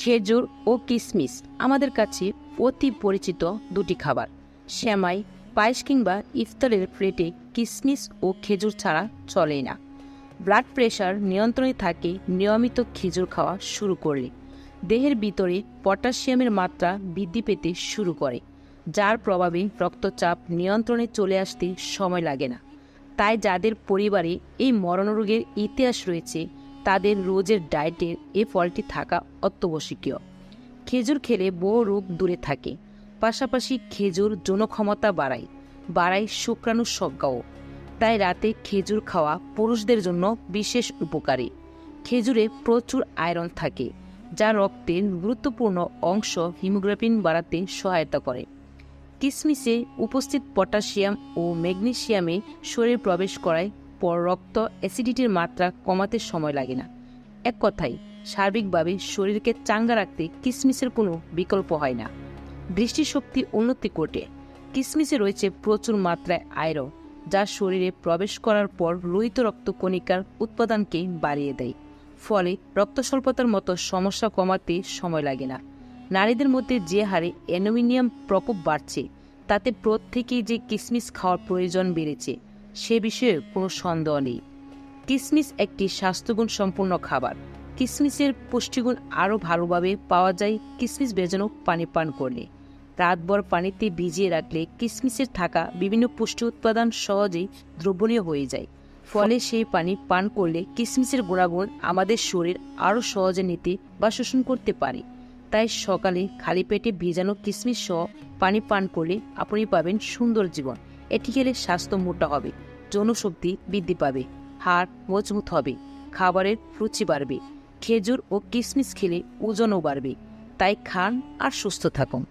খেজুর ও কিশমিশ আমাদের কাছে অতি পরিচিত দুটি খাবার। সেমাই, পায়েস কিংবা ইফতারের প্লেটে কিশমিশ ও খেজুর ছাড়া চলেই না। ব্লাড প্রেশার নিয়ন্ত্রণে থাকে নিয়মিত খেজুর খাওয়া শুরু করলে। দেহের ভিতরে পটাশিয়ামের মাত্রা বৃদ্ধি পেতে শুরু করে, যার প্রভাবে রক্তচাপ নিয়ন্ত্রণে চলে আসতে সময় লাগে না। তাই যাদের পরিবারে এই মরণরোগের ইতিহাস রয়েছে তাদের রোজের ডায়েটে এ ফলটি থাকা অত্যাবশ্যকীয়। খেজুর খেলে বহু রোগ দূরে থাকে, পাশাপাশি খেজুর যৌনক্ষমতা বাড়ায় শুক্রাণুর সংখ্যাও। তাই রাতে খেজুর খাওয়া পুরুষদের জন্য বিশেষ উপকারী। খেজুরে প্রচুর আয়রন থাকে, যা রক্তের গুরুত্বপূর্ণ অংশ হিমোগ্লোবিন বাড়াতে সহায়তা করে। কিশমিশে উপস্থিত পটাশিয়াম ও ম্যাগনেসিয়ামে শরীরে প্রবেশ করায় পর রক্ত অ্যাসিডিটির মাত্রা কমাতে সময় লাগে না। এক কথায় সার্বিকভাবে শরীরকে চাঙ্গা রাখতে কিশমিশের কোনো বিকল্প হয় না। দৃষ্টিশক্তি উন্নতি করতে কিশমিশে রয়েছে প্রচুর মাত্রায় আয়রন, যা শরীরে প্রবেশ করার পর লোহিত রক্তকণিকার উৎপাদনকে বাড়িয়ে দেয়। ফলে রক্ত স্বল্পতার মতো সমস্যা কমাতে সময় লাগে না। নারীদের মধ্যে যে হারে অ্যানোমিনিয়াম প্রকোপ বাড়ছে, তাতে প্রত্যেকেই যে কিশমিশ খাওয়ার প্রয়োজন বেড়েছে সে বিষয়ে কোনো সন্দেহ নেই। কিশমিশ একটি স্বাস্থ্যগুণ সম্পূর্ণ খাবার। কিশমিশের পুষ্টিগুণ আরও ভালোভাবে পাওয়া যায় কিশমিশ ভেজানো পানি পান করলে। রাতভর পানিতে ভিজিয়ে রাখলে কিশমিশের থাকা বিভিন্ন পুষ্টি উৎপাদন সহজেই দ্রবণীয় হয়ে যায়। ফলে সেই পানি পান করলে কিশমিশের গুণাগুণ আমাদের শরীর আরও সহজে নিতে বা শোষণ করতে পারে। তাই সকালে খালি পেটে ভিজানো কিশমিশ সহ পানি পান করলে আপনি পাবেন সুন্দর জীবন। এটি খেলে স্বাস্থ্য মোটা হবে, যৌনশক্তি বৃদ্ধি পাবে, হাড় মজবুত হবে, খাবারের রুচি বাড়বে। খেজুর ও কিশমিশ খেলে ওজনও বাড়বে। তাই খান আর সুস্থ থাকুন।